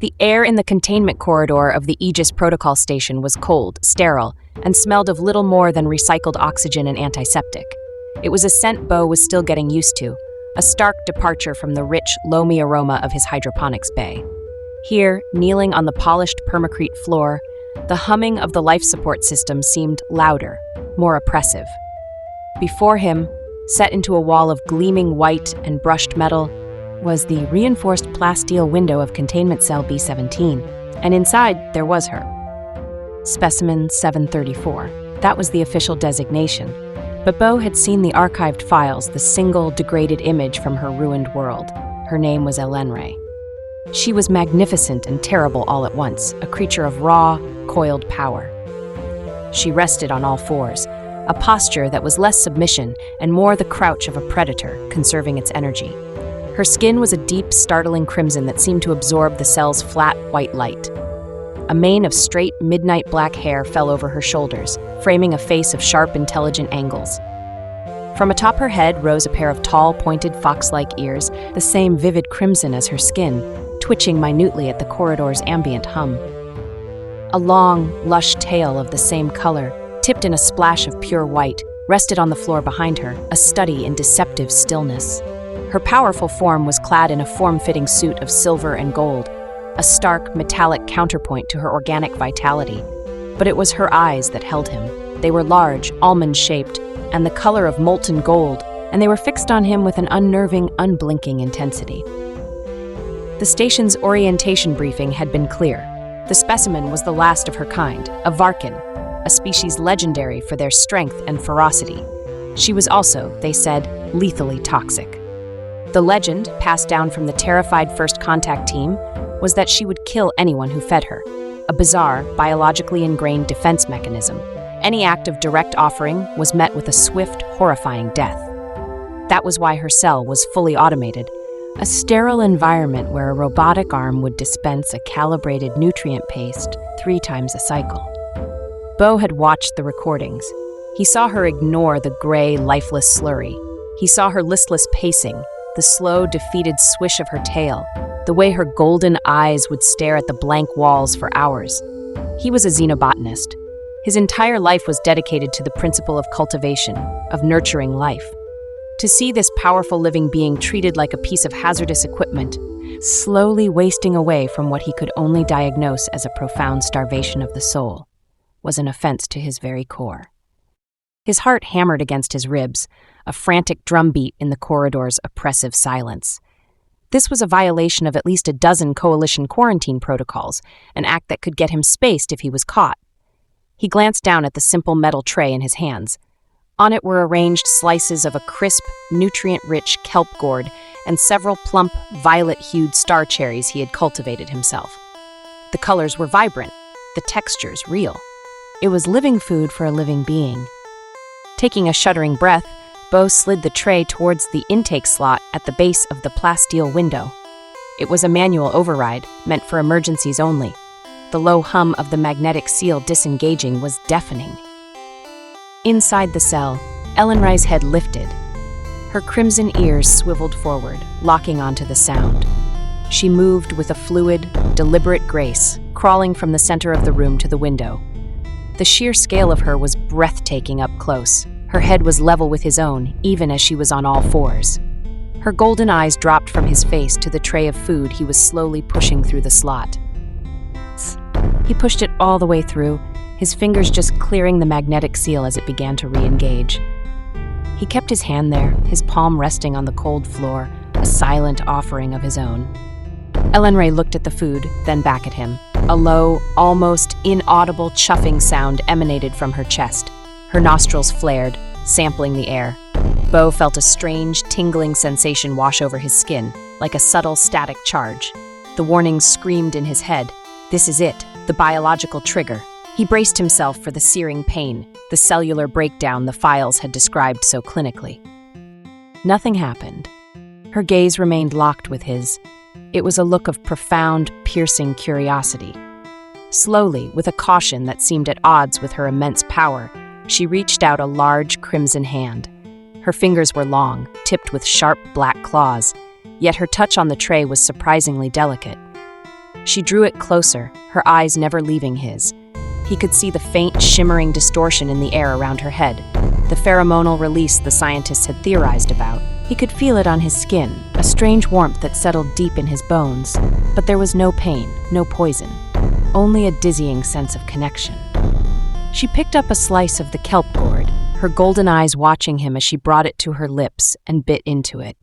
The air in the containment corridor of the Aegis Protocol Station was cold, sterile, and smelled of little more than recycled oxygen and antiseptic. It was a scent Bo was still getting used to, a stark departure from the rich, loamy aroma of his hydroponics bay. Here, kneeling on the polished permacrete floor, the humming of the life support system seemed louder, more oppressive. Before him, set into a wall of gleaming white and brushed metal, was the reinforced plasteel window of containment cell B-17, and inside there was her. Specimen 734. That was the official designation, but Bo had seen the archived files, the single degraded image from her ruined world. Her name was Elenre. She was magnificent and terrible all at once, a creature of raw, coiled power. She rested on all fours, a posture that was less submission and more the crouch of a predator, conserving its energy. Her skin was a deep, startling crimson that seemed to absorb the cell's flat, white light. A mane of straight, midnight black hair fell over her shoulders, framing a face of sharp, intelligent angles. From atop her head rose a pair of tall, pointed, fox-like ears, the same vivid crimson as her skin, twitching minutely at the corridor's ambient hum. A long, lush tail of the same color, tipped in a splash of pure white, rested on the floor behind her, a study in deceptive stillness. Her powerful form was clad in a form-fitting suit of silver and gold, a stark, metallic counterpoint to her organic vitality. But it was her eyes that held him. They were large, almond-shaped, and the color of molten gold, and they were fixed on him with an unnerving, unblinking intensity. The station's orientation briefing had been clear. The specimen was the last of her kind, a Varkin, a species legendary for their strength and ferocity. She was also, they said, lethally toxic. The legend, passed down from the terrified First Contact team, was that she would kill anyone who fed her, a bizarre, biologically ingrained defense mechanism. Any act of direct offering was met with a swift, horrifying death. That was why her cell was fully automated, a sterile environment where a robotic arm would dispense a calibrated nutrient paste 3 times a cycle. Bo had watched the recordings. He saw her ignore the gray, lifeless slurry. He saw her listless pacing, the slow, defeated swish of her tail, the way her golden eyes would stare at the blank walls for hours. He was a xenobotanist. His entire life was dedicated to the principle of cultivation, of nurturing life. To see this powerful living being treated like a piece of hazardous equipment, slowly wasting away from what he could only diagnose as a profound starvation of the soul, was an offense to his very core. His heart hammered against his ribs, a frantic drumbeat in the corridor's oppressive silence. This was a violation of at least a dozen coalition quarantine protocols, an act that could get him spaced if he was caught. He glanced down at the simple metal tray in his hands. On it were arranged slices of a crisp, nutrient-rich kelp gourd and several plump, violet-hued star cherries he had cultivated himself. The colors were vibrant, the textures real. It was living food for a living being. Taking a shuddering breath, Bo slid the tray towards the intake slot at the base of the plasteel window. It was a manual override, meant for emergencies only. The low hum of the magnetic seal disengaging was deafening. Inside the cell, Elenre's head lifted. Her crimson ears swiveled forward, locking onto the sound. She moved with a fluid, deliberate grace, crawling from the center of the room to the window. The sheer scale of her was breathtaking up close. Her head was level with his own, even as she was on all fours. Her golden eyes dropped from his face to the tray of food he was slowly pushing through the slot. He pushed it all the way through, his fingers just clearing the magnetic seal as it began to re-engage. He kept his hand there, his palm resting on the cold floor, a silent offering of his own. Elenre looked at the food, then back at him. A low, almost inaudible chuffing sound emanated from her chest. Her nostrils flared, sampling the air. Bo felt a strange, tingling sensation wash over his skin, like a subtle static charge. The warning screamed in his head. This is it, the biological trigger. He braced himself for the searing pain, the cellular breakdown the files had described so clinically. Nothing happened. Her gaze remained locked with his. It was a look of profound, piercing curiosity. Slowly, with a caution that seemed at odds with her immense power, she reached out a large crimson hand. Her fingers were long, tipped with sharp black claws, yet her touch on the tray was surprisingly delicate. She drew it closer, her eyes never leaving his. He could see the faint, shimmering distortion in the air around her head, the pheromonal release the scientists had theorized about. He could feel it on his skin, a strange warmth that settled deep in his bones. But there was no pain, no poison, only a dizzying sense of connection. She picked up a slice of the kelp gourd, her golden eyes watching him as she brought it to her lips and bit into it.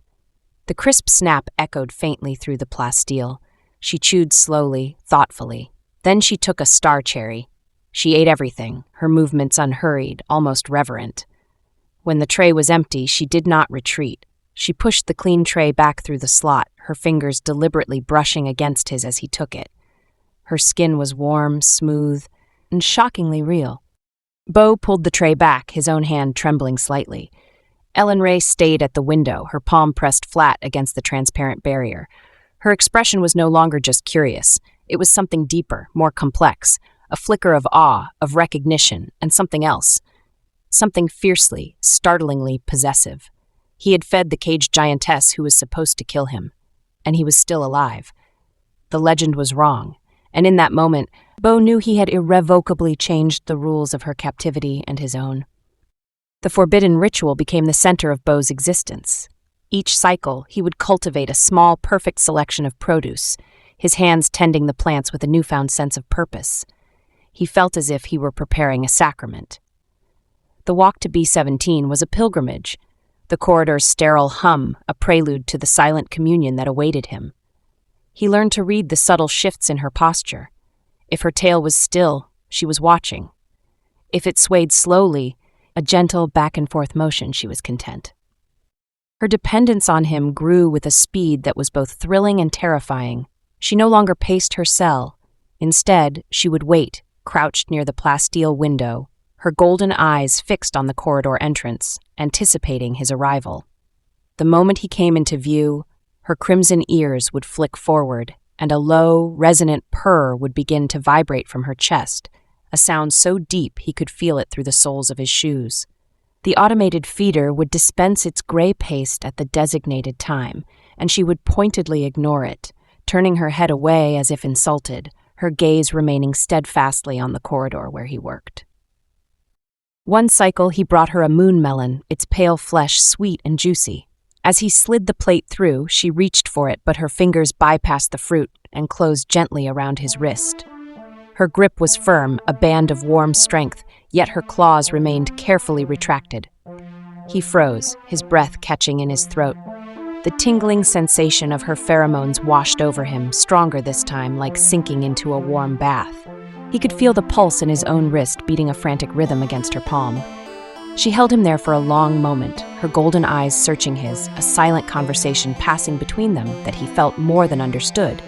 The crisp snap echoed faintly through the plasteel. She chewed slowly, thoughtfully. Then she took a star cherry. She ate everything, her movements unhurried, almost reverent. When the tray was empty, she did not retreat. She pushed the clean tray back through the slot, her fingers deliberately brushing against his as he took it. Her skin was warm, smooth, and shockingly real. Bo pulled the tray back, his own hand trembling slightly. Ellen Ray stayed at the window, her palm pressed flat against the transparent barrier. Her expression was no longer just curious. It was something deeper, more complex, a flicker of awe, of recognition, and something else. Something fiercely, startlingly possessive. He had fed the caged giantess who was supposed to kill him, and he was still alive. The legend was wrong, and in that moment, Bo knew he had irrevocably changed the rules of her captivity and his own. The forbidden ritual became the center of Bo's existence. Each cycle, he would cultivate a small, perfect selection of produce, his hands tending the plants with a newfound sense of purpose. He felt as if he were preparing a sacrament. The walk to B-17 was a pilgrimage, the corridor's sterile hum a prelude to the silent communion that awaited him. He learned to read the subtle shifts in her posture. If her tail was still, she was watching. If it swayed slowly, a gentle back-and-forth motion, she was content. Her dependence on him grew with a speed that was both thrilling and terrifying. She no longer paced her cell. Instead, she would wait, crouched near the plasteel window, her golden eyes fixed on the corridor entrance, anticipating his arrival. The moment he came into view, her crimson ears would flick forward, and a low, resonant purr would begin to vibrate from her chest, a sound so deep he could feel it through the soles of his shoes. The automated feeder would dispense its gray paste at the designated time, and she would pointedly ignore it, turning her head away as if insulted, her gaze remaining steadfastly on the corridor where he worked. One cycle, he brought her a moon melon, its pale flesh sweet and juicy. As he slid the plate through, she reached for it, but her fingers bypassed the fruit and closed gently around his wrist. Her grip was firm, a band of warm strength, yet her claws remained carefully retracted. He froze, his breath catching in his throat. The tingling sensation of her pheromones washed over him, stronger this time, like sinking into a warm bath. He could feel the pulse in his own wrist beating a frantic rhythm against her palm. She held him there for a long moment, her golden eyes searching his, a silent conversation passing between them that he felt more than understood.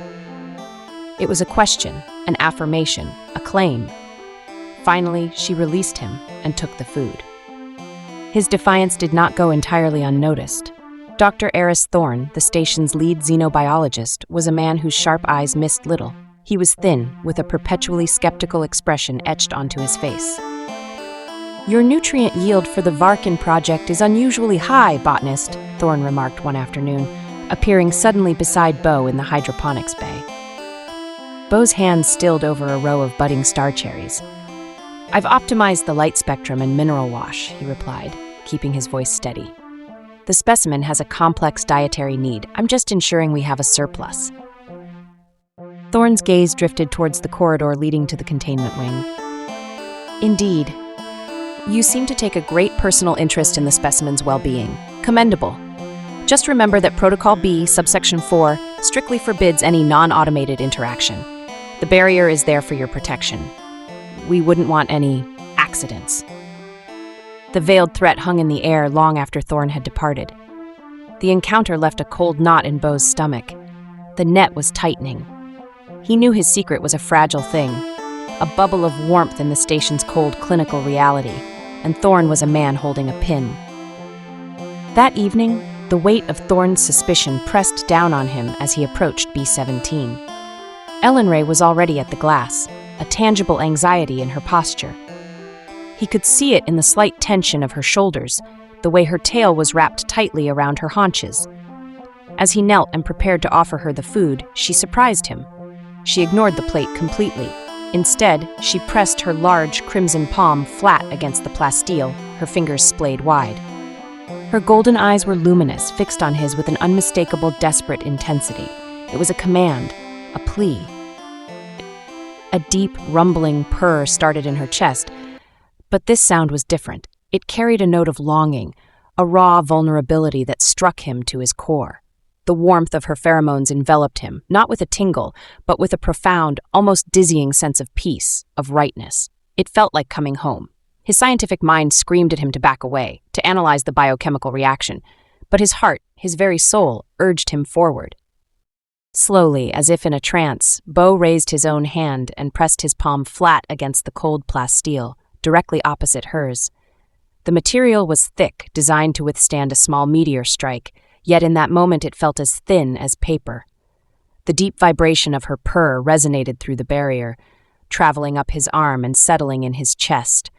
It was a question, an affirmation, a claim. Finally, she released him and took the food. His defiance did not go entirely unnoticed. Dr. Eris Thorne, the station's lead xenobiologist, was a man whose sharp eyes missed little. He was thin, with a perpetually skeptical expression etched onto his face. "Your nutrient yield for the Varkin project is unusually high, botanist," Thorne remarked one afternoon, appearing suddenly beside Bo in the hydroponics bay. Bo's hands stilled over a row of budding star cherries. "I've optimized the light spectrum and mineral wash," he replied, keeping his voice steady. "The specimen has a complex dietary need. I'm just ensuring we have a surplus." Thorne's gaze drifted towards the corridor leading to the containment wing. "Indeed. You seem to take a great personal interest in the specimen's well-being. Commendable. Just remember that Protocol B, subsection 4, strictly forbids any non-automated interaction. The barrier is there for your protection. We wouldn't want any accidents." The veiled threat hung in the air long after Thorne had departed. The encounter left a cold knot in Bo's stomach. The net was tightening. He knew his secret was a fragile thing, a bubble of warmth in the station's cold clinical reality, and Thorne was a man holding a pin. That evening, the weight of Thorne's suspicion pressed down on him as he approached B-17. Ellen Ray was already at the glass, a tangible anxiety in her posture. He could see it in the slight tension of her shoulders, the way her tail was wrapped tightly around her haunches. As he knelt and prepared to offer her the food, she surprised him. She ignored the plate completely. Instead, she pressed her large crimson palm flat against the plasteel, her fingers splayed wide. Her golden eyes were luminous, fixed on his with an unmistakable, desperate intensity. It was a command, a plea. A deep, rumbling purr started in her chest, but this sound was different. It carried a note of longing, a raw vulnerability that struck him to his core. The warmth of her pheromones enveloped him, not with a tingle, but with a profound, almost dizzying sense of peace, of rightness. It felt like coming home. His scientific mind screamed at him to back away, to analyze the biochemical reaction, but his heart, his very soul, urged him forward. Slowly, as if in a trance, Bo raised his own hand and pressed his palm flat against the cold plasteel, directly opposite hers. The material was thick, designed to withstand a small meteor strike, yet in that moment it felt as thin as paper. The deep vibration of her purr resonated through the barrier, traveling up his arm and settling in his chest,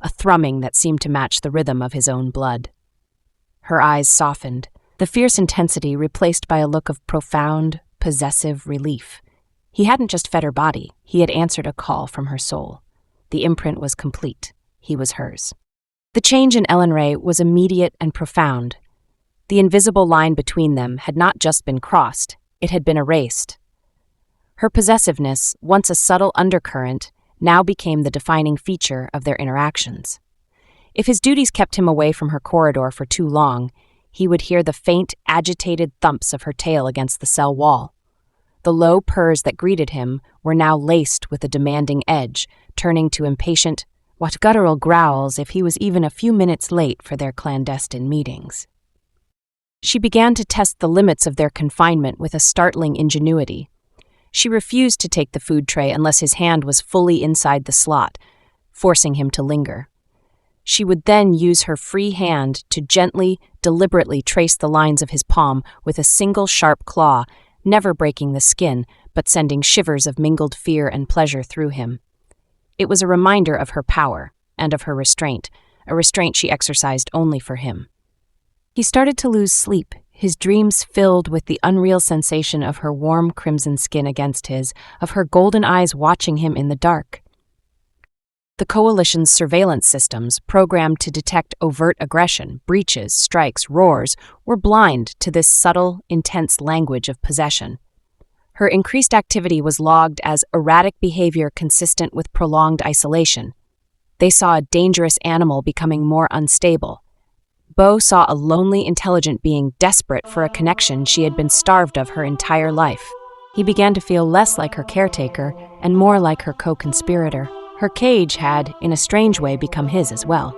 a thrumming that seemed to match the rhythm of his own blood. Her eyes softened, the fierce intensity replaced by a look of profound, possessive relief. He hadn't just fed her body, he had answered a call from her soul. The imprint was complete. He was hers. The change in Ellen Ray was immediate and profound. The invisible line between them had not just been crossed, it had been erased. Her possessiveness, once a subtle undercurrent, now became the defining feature of their interactions. If his duties kept him away from her corridor for too long, he would hear the faint, agitated thumps of her tail against the cell wall. The low purrs that greeted him were now laced with a demanding edge, turning to impatient, what guttural growls if he was even a few minutes late for their clandestine meetings. She began to test the limits of their confinement with a startling ingenuity. She refused to take the food tray unless his hand was fully inside the slot, forcing him to linger. She would then use her free hand to gently, deliberately trace the lines of his palm with a single sharp claw, never breaking the skin, but sending shivers of mingled fear and pleasure through him. It was a reminder of her power and of her restraint, a restraint she exercised only for him. He started to lose sleep, his dreams filled with the unreal sensation of her warm crimson skin against his, of her golden eyes watching him in the dark. The Coalition's surveillance systems, programmed to detect overt aggression, breaches, strikes, roars, were blind to this subtle, intense language of possession. Her increased activity was logged as erratic behavior consistent with prolonged isolation. They saw a dangerous animal becoming more unstable. Bo saw a lonely, intelligent being desperate for a connection she had been starved of her entire life. He began to feel less like her caretaker and more like her co-conspirator. Her cage had, in a strange way, become his as well.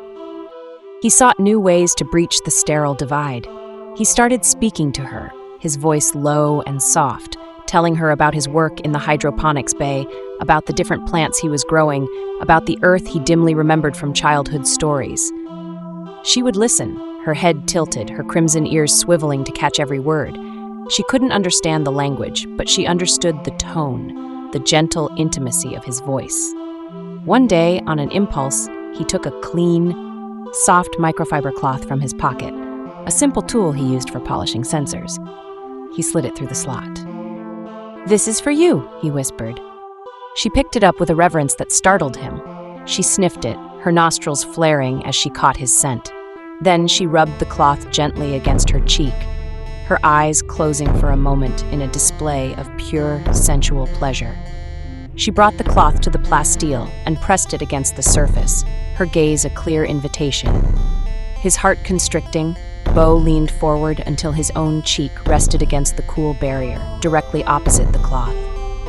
He sought new ways to breach the sterile divide. He started speaking to her, his voice low and soft, telling her about his work in the hydroponics bay, about the different plants he was growing, about the earth he dimly remembered from childhood stories. She would listen, her head tilted, her crimson ears swiveling to catch every word. She couldn't understand the language, but she understood the tone, the gentle intimacy of his voice. One day, on an impulse, he took a clean, soft microfiber cloth from his pocket, a simple tool he used for polishing sensors. He slid it through the slot. "This is for you," he whispered. She picked it up with a reverence that startled him. She sniffed it, her nostrils flaring as she caught his scent. Then she rubbed the cloth gently against her cheek, her eyes closing for a moment in a display of pure, sensual pleasure. She brought the cloth to the plasteel and pressed it against the surface, her gaze a clear invitation. His heart constricting, Bo leaned forward until his own cheek rested against the cool barrier, directly opposite the cloth.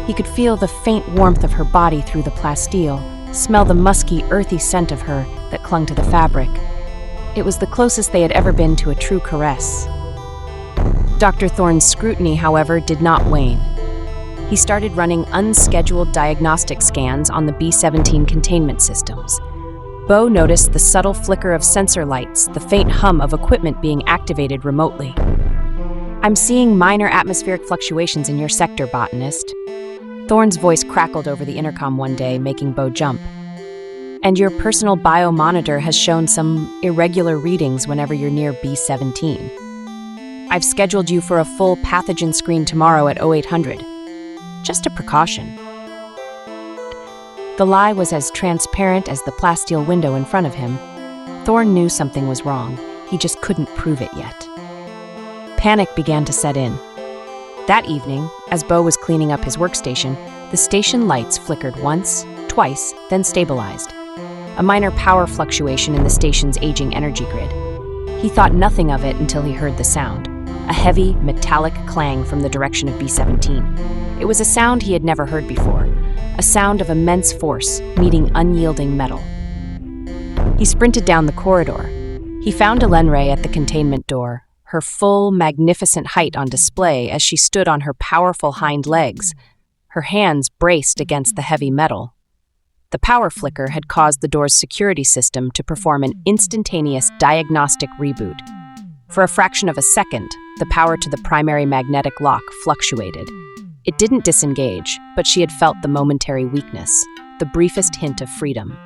He could feel the faint warmth of her body through the plasteel, smell the musky, earthy scent of her that clung to the fabric. It was the closest they had ever been to a true caress. Dr. Thorne's scrutiny, however, did not wane. He started running unscheduled diagnostic scans on the B-17 containment systems. Bo noticed the subtle flicker of sensor lights, the faint hum of equipment being activated remotely. "I'm seeing minor atmospheric fluctuations in your sector, botanist." Thorne's voice crackled over the intercom one day, making Bo jump. "And your personal biomonitor has shown some irregular readings whenever you're near B-17. I've scheduled you for a full pathogen screen tomorrow at 0800. just a precaution. The lie was as transparent as the plasteel window in front of him. Thorn knew something was wrong. He just couldn't prove it yet. Panic began to set in. That evening, as Bo was cleaning up his workstation, the station lights flickered once, twice, then stabilized. A minor power fluctuation in the station's aging energy grid. He thought nothing of it until he heard the sound, a heavy, metallic clang from the direction of B-17. It was a sound he had never heard before, a sound of immense force meeting unyielding metal. He sprinted down the corridor. He found Elenray at the containment door, her full, magnificent height on display as she stood on her powerful hind legs, her hands braced against the heavy metal. The power flicker had caused the door's security system to perform an instantaneous diagnostic reboot. For a fraction of a second, the power to the primary magnetic lock fluctuated. It didn't disengage, but she had felt the momentary weakness, the briefest hint of freedom.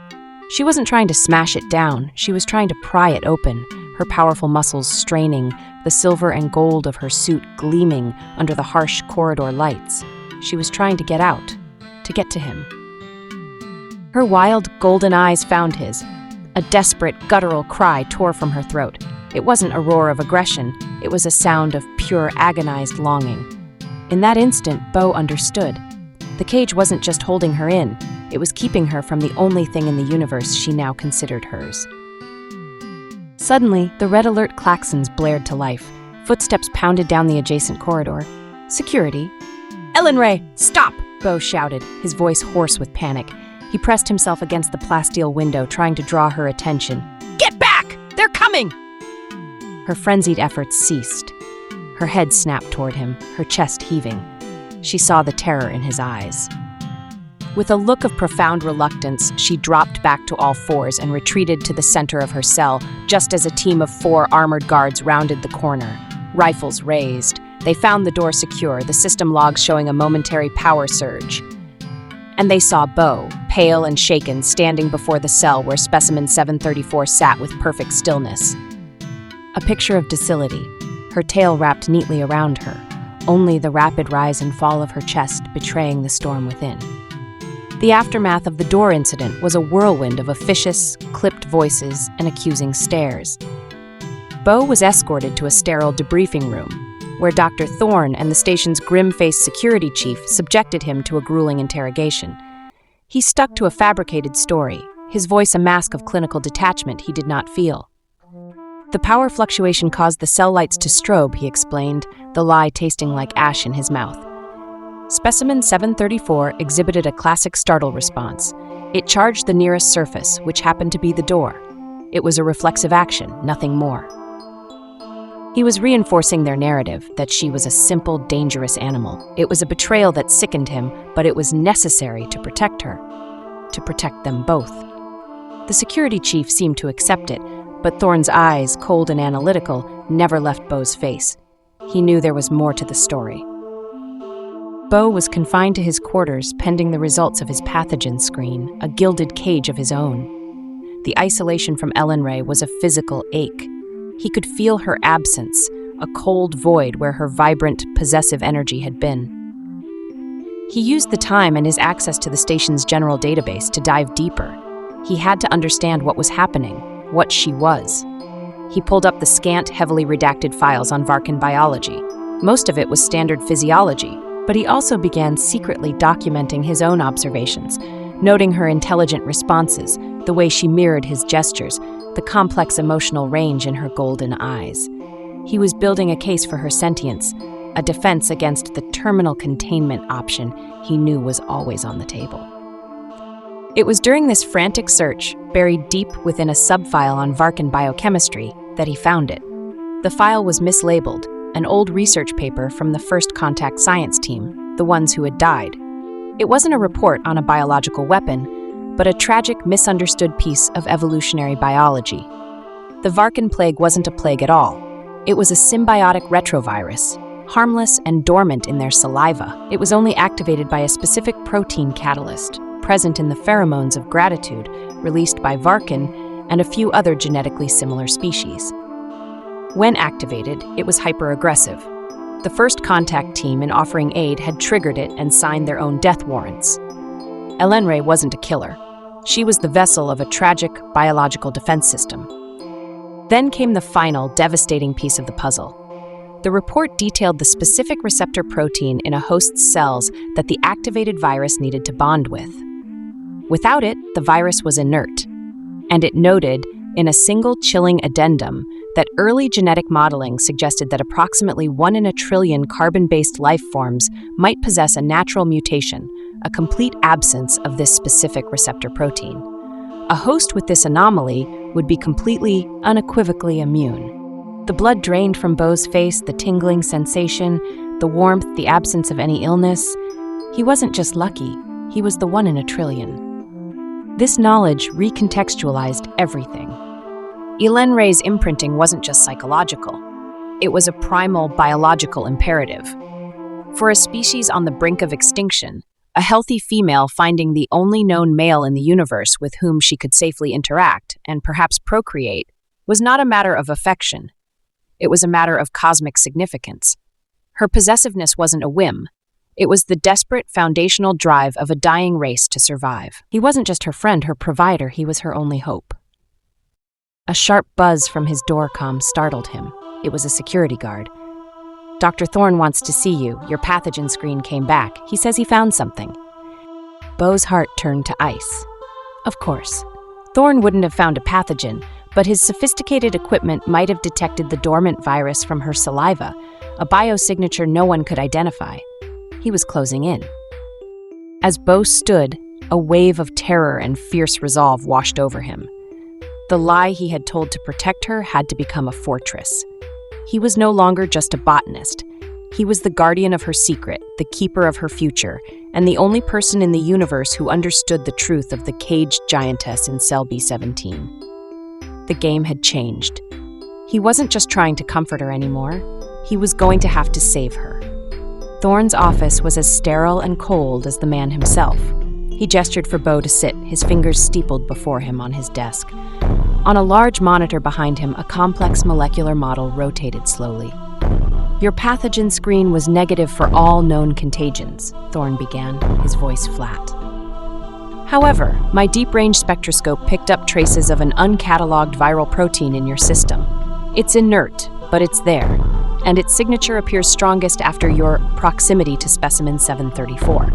She wasn't trying to smash it down, she was trying to pry it open, her powerful muscles straining, the silver and gold of her suit gleaming under the harsh corridor lights. She was trying to get out, to get to him. Her wild, golden eyes found his. A desperate, guttural cry tore from her throat. It wasn't a roar of aggression, it was a sound of pure, agonized longing. In that instant, Bo understood. The cage wasn't just holding her in, it was keeping her from the only thing in the universe she now considered hers. Suddenly, the red alert klaxons blared to life. Footsteps pounded down the adjacent corridor. Security. "Elenray, stop!" Bo shouted, his voice hoarse with panic. He pressed himself against the plasteel window, trying to draw her attention. "Get back! They're coming!" Her frenzied efforts ceased. Her head snapped toward him, her chest heaving. She saw the terror in his eyes. With a look of profound reluctance, she dropped back to all fours and retreated to the center of her cell, just as a team of 4 armored guards rounded the corner, rifles raised. They found the door secure, the system logs showing a momentary power surge. And they saw Bo, pale and shaken, standing before the cell where Specimen 734 sat with perfect stillness. A picture of docility, her tail wrapped neatly around her, only the rapid rise and fall of her chest betraying the storm within. The aftermath of the door incident was a whirlwind of officious, clipped voices and accusing stares. Bo was escorted to a sterile debriefing room, where Dr. Thorne and the station's grim-faced security chief subjected him to a grueling interrogation. He stuck to a fabricated story, his voice a mask of clinical detachment he did not feel. The power fluctuation caused the cell lights to strobe, he explained, the lie tasting like ash in his mouth. Specimen 734 exhibited a classic startle response. It charged the nearest surface, which happened to be the door. It was a reflexive action, nothing more. He was reinforcing their narrative that she was a simple, dangerous animal. It was a betrayal that sickened him, but it was necessary to protect her, to protect them both. The security chief seemed to accept it, but Thorne's eyes, cold and analytical, never left Bo's face. He knew there was more to the story. Bo was confined to his quarters pending the results of his pathogen screen, a gilded cage of his own. The isolation from Elenray was a physical ache. He could feel her absence, a cold void where her vibrant, possessive energy had been. He used the time and his access to the station's general database to dive deeper. He had to understand what was happening, what she was. He pulled up the scant, heavily redacted files on Varkan biology. Most of it was standard physiology, but he also began secretly documenting his own observations, noting her intelligent responses, the way she mirrored his gestures, the complex emotional range in her golden eyes. He was building a case for her sentience, a defense against the terminal containment option he knew was always on the table. It was during this frantic search, buried deep within a subfile on Varkan biochemistry, that he found it. The file was mislabeled, an old research paper from the first contact science team, the ones who had died. It wasn't a report on a biological weapon, but a tragic, misunderstood piece of evolutionary biology. The Varkan plague wasn't a plague at all. It was a symbiotic retrovirus, harmless and dormant in their saliva. It was only activated by a specific protein catalyst, present in the pheromones of gratitude, released by Varkan and a few other genetically similar species. When activated, it was hyper-aggressive. The first contact team in offering aid had triggered it and signed their own death warrants. Elenre wasn't a killer. She was the vessel of a tragic biological defense system. Then came the final, devastating piece of the puzzle. The report detailed the specific receptor protein in a host's cells that the activated virus needed to bond with. Without it, the virus was inert, and it noted, in a single chilling addendum, that early genetic modeling suggested that approximately 1 in a trillion carbon-based life forms might possess a natural mutation, a complete absence of this specific receptor protein. A host with this anomaly would be completely, unequivocally immune. The blood drained from Beau's face, the tingling sensation, the warmth, the absence of any illness. He wasn't just lucky, he was the 1 in a trillion. This knowledge recontextualized everything. Elenre's imprinting wasn't just psychological. It was a primal biological imperative. For a species on the brink of extinction, a healthy female finding the only known male in the universe with whom she could safely interact and perhaps procreate was not a matter of affection. It was a matter of cosmic significance. Her possessiveness wasn't a whim. It was the desperate foundational drive of a dying race to survive. He wasn't just her friend, her provider, he was her only hope. A sharp buzz from his door comm startled him. It was a security guard. "Dr. Thorne wants to see you. Your pathogen screen came back. He says he found something." Beau's heart turned to ice. Of course. Thorne wouldn't have found a pathogen, but his sophisticated equipment might have detected the dormant virus from her saliva, a biosignature no one could identify. He was closing in. As Beau stood, a wave of terror and fierce resolve washed over him. The lie he had told to protect her had to become a fortress. He was no longer just a botanist. He was the guardian of her secret, the keeper of her future, and the only person in the universe who understood the truth of the caged giantess in cell B17. The game had changed. He wasn't just trying to comfort her anymore. He was going to have to save her. Thorne's office was as sterile and cold as the man himself. He gestured for Beau to sit, his fingers steepled before him on his desk. On a large monitor behind him, a complex molecular model rotated slowly. "Your pathogen screen was negative for all known contagions," Thorne began, his voice flat. "However, my deep-range spectroscope picked up traces of an uncatalogued viral protein in your system. It's inert, but it's there, and its signature appears strongest after your proximity to specimen 734.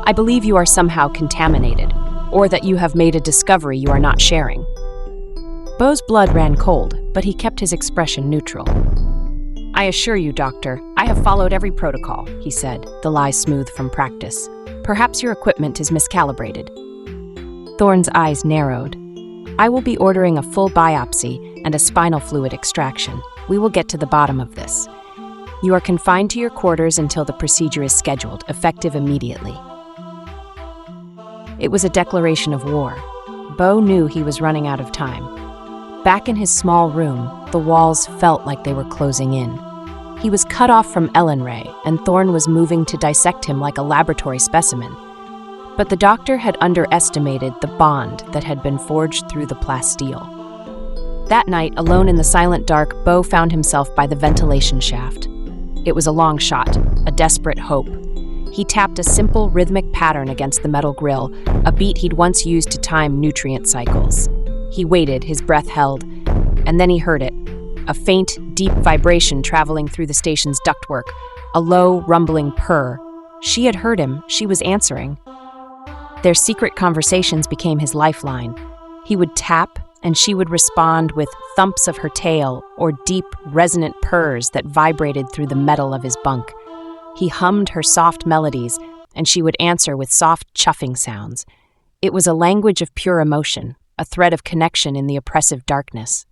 I believe you are somehow contaminated, or that you have made a discovery you are not sharing." Beau's blood ran cold, but he kept his expression neutral. "I assure you, Doctor, I have followed every protocol," he said, the lie smooth from practice. "Perhaps your equipment is miscalibrated." Thorne's eyes narrowed. "I will be ordering a full biopsy and a spinal fluid extraction. We will get to the bottom of this. You are confined to your quarters until the procedure is scheduled, effective immediately." It was a declaration of war. Beau knew he was running out of time. Back in his small room, the walls felt like they were closing in. He was cut off from Elenre, and Thorne was moving to dissect him like a laboratory specimen. But the doctor had underestimated the bond that had been forged through the plasteel. That night, alone in the silent dark, Beau found himself by the ventilation shaft. It was a long shot, a desperate hope. He tapped a simple, rhythmic pattern against the metal grill, a beat he'd once used to time nutrient cycles. He waited, his breath held, and then he heard it. A faint, deep vibration traveling through the station's ductwork, a low, rumbling purr. She had heard him, she was answering. Their secret conversations became his lifeline. He would tap, and she would respond with thumps of her tail or deep, resonant purrs that vibrated through the metal of his bunk. He hummed her soft melodies, and she would answer with soft, chuffing sounds. It was a language of pure emotion, a thread of connection in the oppressive darkness.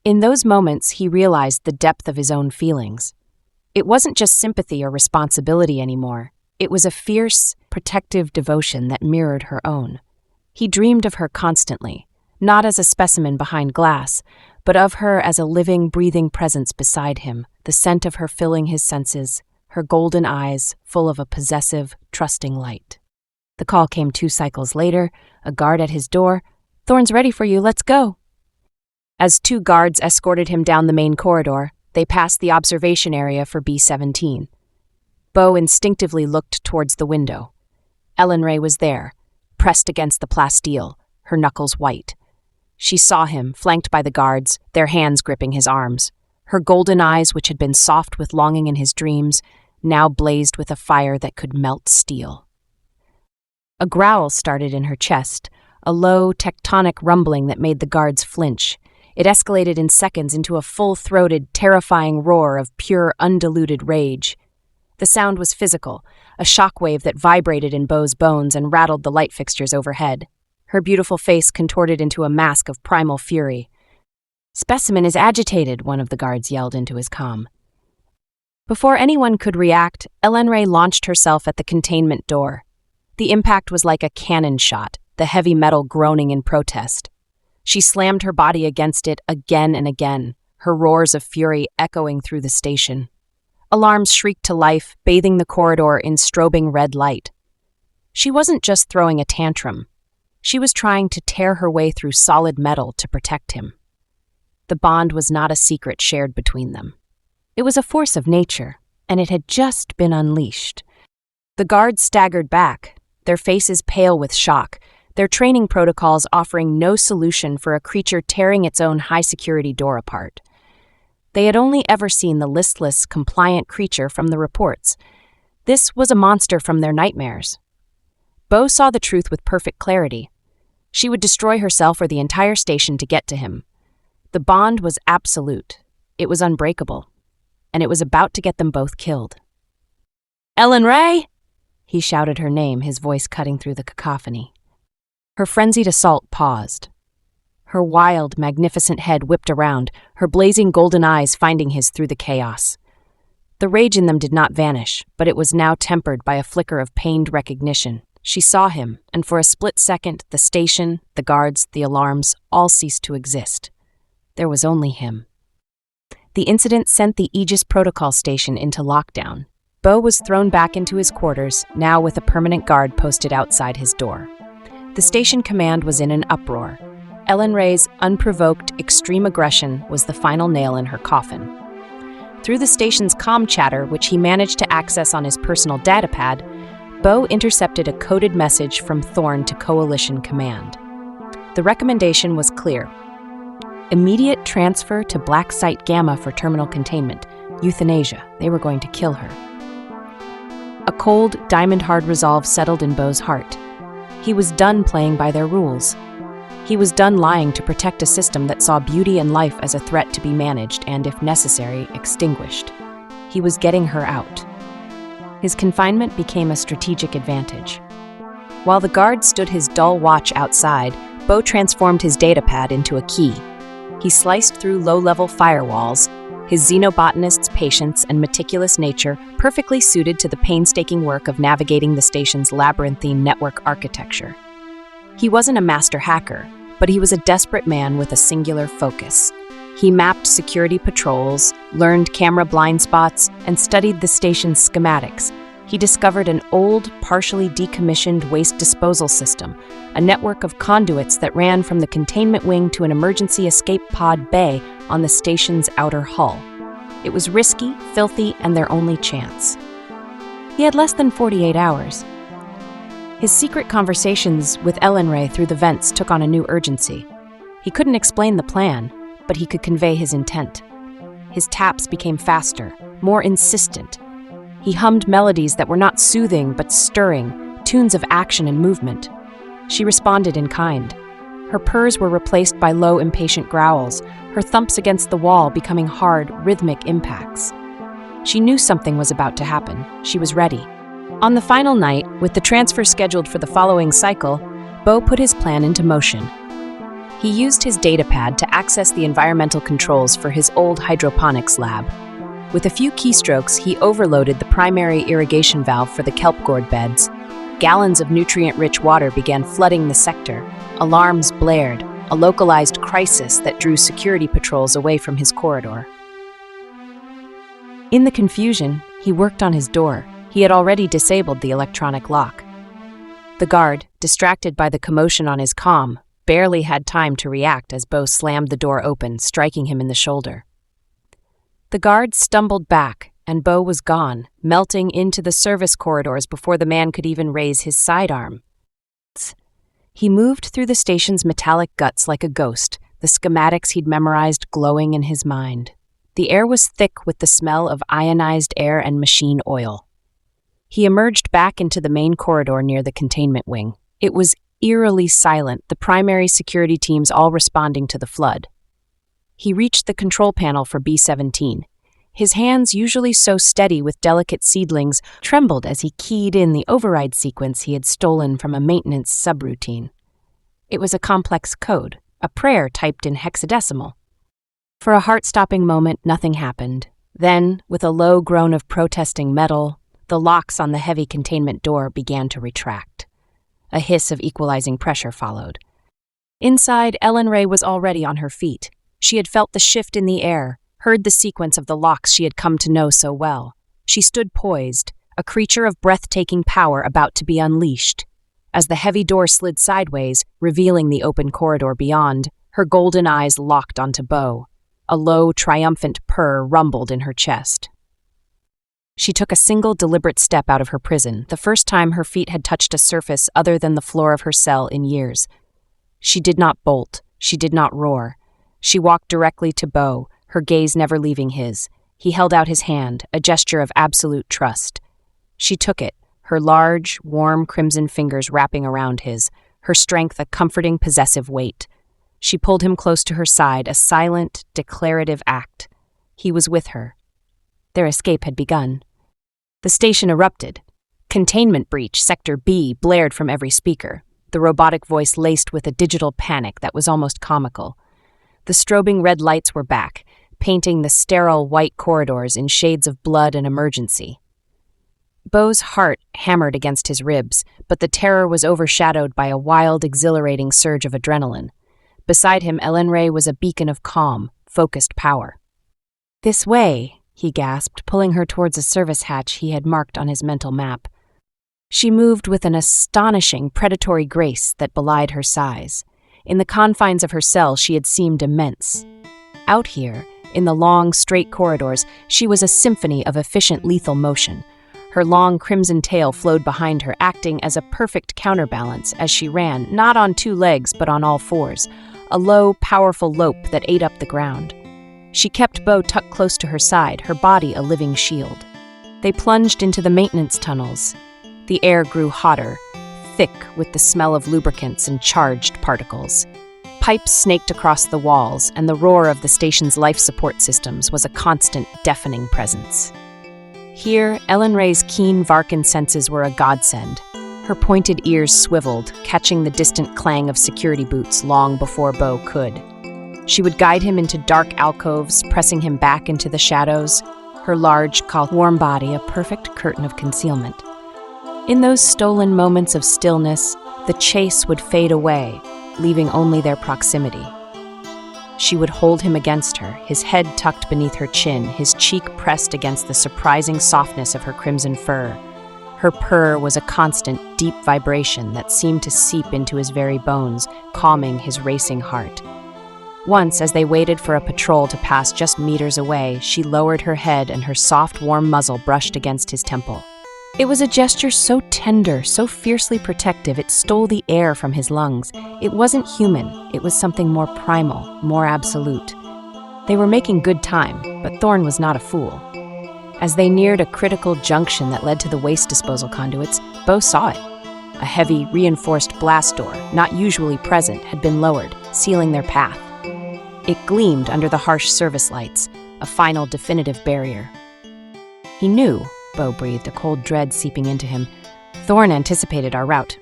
In those moments, he realized the depth of his own feelings. It wasn't just sympathy or responsibility anymore. It was a fierce, protective devotion that mirrored her own. He dreamed of her constantly, not as a specimen behind glass, but of her as a living, breathing presence beside him, the scent of her filling his senses, her golden eyes full of a possessive, trusting light. The call came 2 cycles later, a guard at his door. "Thorne's ready for you, let's go." As 2 guards escorted him down the main corridor, They passed the observation area for B-17. Bo instinctively looked towards the window. Ellen Ray was there, pressed against the plasteel, her knuckles white. She saw him, flanked by the guards, their hands gripping his arms. Her golden eyes, which had been soft with longing in his dreams, now blazed with a fire that could melt steel. A growl started in her chest, a low, tectonic rumbling that made the guards flinch. It escalated in seconds into a full-throated, terrifying roar of pure, undiluted rage. The sound was physical, a shockwave that vibrated in Bo's bones and rattled the light fixtures overhead. Her beautiful face contorted into a mask of primal fury. "Specimen is agitated," one of the guards yelled into his comm. Before anyone could react, Ellen Ray launched herself at the containment door. The impact was like a cannon shot, the heavy metal groaning in protest. She slammed her body against it again and again, her roars of fury echoing through the station. Alarms shrieked to life, bathing the corridor in strobing red light. She wasn't just throwing a tantrum. She was trying to tear her way through solid metal to protect him. The bond was not a secret shared between them. It was a force of nature, and it had just been unleashed. The guards staggered back, their faces pale with shock, their training protocols offering no solution for a creature tearing its own high-security door apart. They had only ever seen the listless, compliant creature from the reports. This was a monster from their nightmares. Bo saw the truth with perfect clarity. She would destroy herself or the entire station to get to him. The bond was absolute. It was unbreakable. And it was about to get them both killed. "Ellen Ray!" He shouted her name, his voice cutting through the cacophony. Her frenzied assault paused. Her wild, magnificent head whipped around, her blazing golden eyes finding his through the chaos. The rage in them did not vanish, but it was now tempered by a flicker of pained recognition. She saw him, and for a split second, the station, the guards, the alarms, all ceased to exist. There was only him. The incident sent the Aegis Protocol Station into lockdown. Bo was thrown back into his quarters, now with a permanent guard posted outside his door. The station command was in an uproar. Ellen Ray's unprovoked, extreme aggression was the final nail in her coffin. Through the station's comm chatter, which he managed to access on his personal datapad, Bo intercepted a coded message from Thorn to Coalition Command. The recommendation was clear. Immediate transfer to Black Site Gamma for terminal containment. Euthanasia. They were going to kill her. A cold, diamond-hard resolve settled in Bo's heart. He was done playing by their rules. He was done lying to protect a system that saw beauty and life as a threat to be managed and, if necessary, extinguished. He was getting her out. His confinement became a strategic advantage. While the guard stood his dull watch outside, Bo transformed his datapad into a key. He sliced through low-level firewalls, his xenobotanist's patience and meticulous nature perfectly suited to the painstaking work of navigating the station's labyrinthine network architecture. He wasn't a master hacker, but he was a desperate man with a singular focus. He mapped security patrols, learned camera blind spots, and studied the station's schematics. He discovered an old, partially decommissioned waste disposal system, a network of conduits that ran from the containment wing to an emergency escape pod bay on the station's outer hull. It was risky, filthy, and their only chance. He had less than 48 hours. His secret conversations with Ellen Ray through the vents took on a new urgency. He couldn't explain the plan, but he could convey his intent. His taps became faster, more insistent. He hummed melodies that were not soothing but stirring, tunes of action and movement. She responded in kind. Her purrs were replaced by low, impatient growls, her thumps against the wall becoming hard, rhythmic impacts. She knew something was about to happen. She was ready. On the final night, with the transfer scheduled for the following cycle, Bo put his plan into motion. He used his datapad to access the environmental controls for his old hydroponics lab. With a few keystrokes, he overloaded the primary irrigation valve for the kelp gourd beds. Gallons of nutrient-rich water began flooding the sector. Alarms blared, a localized crisis that drew security patrols away from his corridor. In the confusion, he worked on his door. He had already disabled the electronic lock. The guard, distracted by the commotion on his comm, barely had time to react as Bo slammed the door open, striking him in the shoulder. The guard stumbled back, and Bo was gone, melting into the service corridors before the man could even raise his sidearm. He moved through the station's metallic guts like a ghost, the schematics he'd memorized glowing in his mind. The air was thick with the smell of ionized air and machine oil. He emerged back into the main corridor near the containment wing. It was eerily silent, the primary security teams all responding to the flood. He reached the control panel for B-17. His hands, usually so steady with delicate seedlings, trembled as he keyed in the override sequence he had stolen from a maintenance subroutine. It was a complex code, a prayer typed in hexadecimal. For a heart-stopping moment, nothing happened. Then, with a low groan of protesting metal, the locks on the heavy containment door began to retract. A hiss of equalizing pressure followed. Inside, Ellen Ray was already on her feet. She had felt the shift in the air, heard the sequence of the locks she had come to know so well. She stood poised, a creature of breathtaking power about to be unleashed. As the heavy door slid sideways, revealing the open corridor beyond, her golden eyes locked onto Bo. A low, triumphant purr rumbled in her chest. She took a single deliberate step out of her prison, the first time her feet had touched a surface other than the floor of her cell in years. She did not bolt, she did not roar. She walked directly to Bo, her gaze never leaving his. He held out his hand, a gesture of absolute trust. She took it, her large, warm crimson fingers wrapping around his, her strength a comforting, possessive weight. She pulled him close to her side, a silent, declarative act. He was with her. Their escape had begun. The station erupted. Containment breach, Sector B, blared from every speaker, the robotic voice laced with a digital panic that was almost comical. The strobing red lights were back, painting the sterile white corridors in shades of blood and emergency. Bo's heart hammered against his ribs, but the terror was overshadowed by a wild, exhilarating surge of adrenaline. Beside him, Ellen Ray was a beacon of calm, focused power. "This way," he gasped, pulling her towards a service hatch he had marked on his mental map. She moved with an astonishing, predatory grace that belied her size. In the confines of her cell, she had seemed immense. Out here, in the long, straight corridors, she was a symphony of efficient, lethal motion. Her long crimson tail flowed behind her, acting as a perfect counterbalance as she ran, not on two legs but on all fours, a low, powerful lope that ate up the ground. She kept Bo tucked close to her side, her body a living shield. They plunged into the maintenance tunnels. The air grew hotter, thick with the smell of lubricants and charged particles. Pipes snaked across the walls, and the roar of the station's life support systems was a constant, deafening presence. Here, Ellen Ray's keen Varkan senses were a godsend. Her pointed ears swiveled, catching the distant clang of security boots long before Bo could. She would guide him into dark alcoves, pressing him back into the shadows, her large, warm body a perfect curtain of concealment. In those stolen moments of stillness, the chase would fade away, leaving only their proximity. She would hold him against her, his head tucked beneath her chin, his cheek pressed against the surprising softness of her crimson fur. Her purr was a constant, deep vibration that seemed to seep into his very bones, calming his racing heart. Once, as they waited for a patrol to pass just meters away, she lowered her head and her soft, warm muzzle brushed against his temple. It was a gesture so tender, so fiercely protective, it stole the air from his lungs. It wasn't human, it was something more primal, more absolute. They were making good time, but Thorn was not a fool. As they neared a critical junction that led to the waste disposal conduits, Bo saw it. A heavy, reinforced blast door, not usually present, had been lowered, sealing their path. It gleamed under the harsh service lights, a final definitive barrier. He knew, Bo breathed, a cold dread seeping into him. Thorn anticipated our route.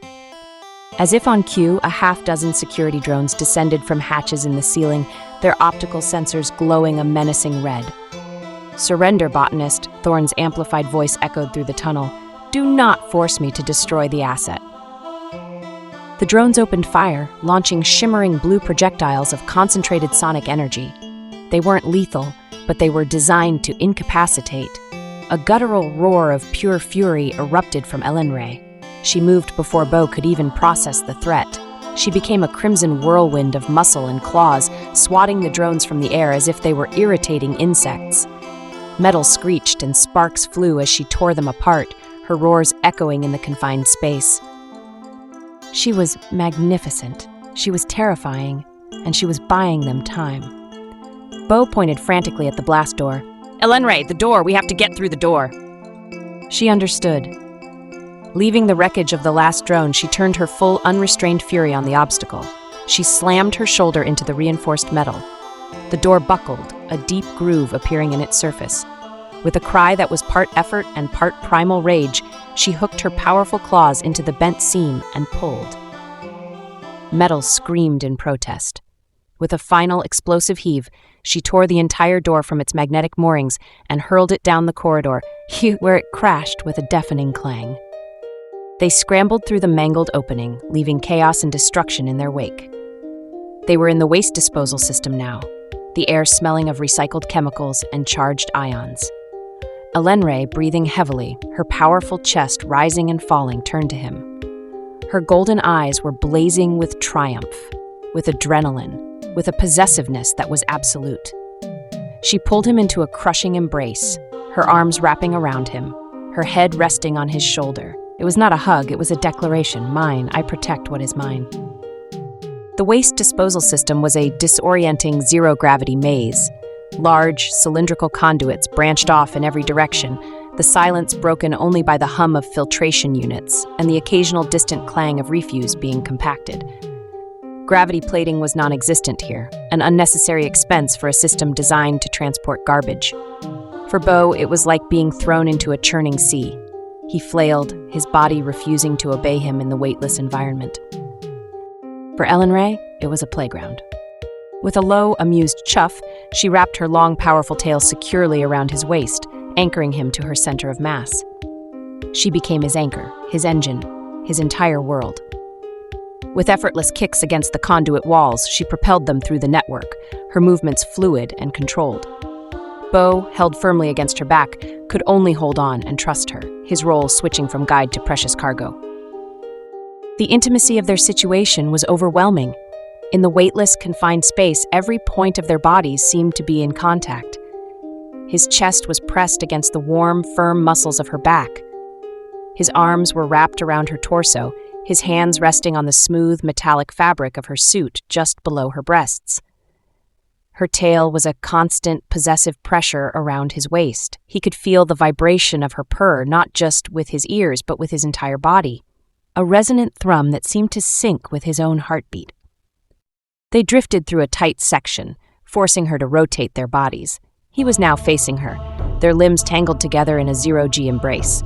As if on cue, a half-dozen security drones descended from hatches in the ceiling, their optical sensors glowing a menacing red. "Surrender, botanist," Thorn's amplified voice echoed through the tunnel. "Do not force me to destroy the asset." The drones opened fire, launching shimmering blue projectiles of concentrated sonic energy. They weren't lethal, but they were designed to incapacitate. A guttural roar of pure fury erupted from Ellen Ray. She moved before Bo could even process the threat. She became a crimson whirlwind of muscle and claws, swatting the drones from the air as if they were irritating insects. Metal screeched and sparks flew as she tore them apart, her roars echoing in the confined space. She was magnificent, she was terrifying, and she was buying them time. Bo pointed frantically at the blast door. "Elenray, the door! We have to get through the door!" She understood. Leaving the wreckage of the last drone, she turned her full, unrestrained fury on the obstacle. She slammed her shoulder into the reinforced metal. The door buckled, a deep groove appearing in its surface. With a cry that was part effort and part primal rage, she hooked her powerful claws into the bent seam and pulled. Metal screamed in protest. With a final explosive heave, she tore the entire door from its magnetic moorings and hurled it down the corridor, where it crashed with a deafening clang. They scrambled through the mangled opening, leaving chaos and destruction in their wake. They were in the waste disposal system now, the air smelling of recycled chemicals and charged ions. Elenray, breathing heavily, her powerful chest rising and falling, turned to him. Her golden eyes were blazing with triumph, with adrenaline, with a possessiveness that was absolute. She pulled him into a crushing embrace, her arms wrapping around him, her head resting on his shoulder. It was not a hug, it was a declaration. Mine, I protect what is mine. The waste disposal system was a disorienting zero-gravity maze. Large, cylindrical conduits branched off in every direction, the silence broken only by the hum of filtration units and the occasional distant clang of refuse being compacted. Gravity plating was non-existent here, an unnecessary expense for a system designed to transport garbage. For Bo, it was like being thrown into a churning sea. He flailed, his body refusing to obey him in the weightless environment. For Elenray, it was a playground. With a low, amused chuff, she wrapped her long, powerful tail securely around his waist, anchoring him to her center of mass. She became his anchor, his engine, his entire world. With effortless kicks against the conduit walls, she propelled them through the network, her movements fluid and controlled. Bo, held firmly against her back, could only hold on and trust her, his role switching from guide to precious cargo. The intimacy of their situation was overwhelming. In the weightless, confined space, every point of their bodies seemed to be in contact. His chest was pressed against the warm, firm muscles of her back. His arms were wrapped around her torso, his hands resting on the smooth, metallic fabric of her suit just below her breasts. Her tail was a constant, possessive pressure around his waist. He could feel the vibration of her purr, not just with his ears, but with his entire body. A resonant thrum that seemed to sync with his own heartbeat. They drifted through a tight section, forcing her to rotate their bodies. He was now facing her, their limbs tangled together in a zero-G embrace.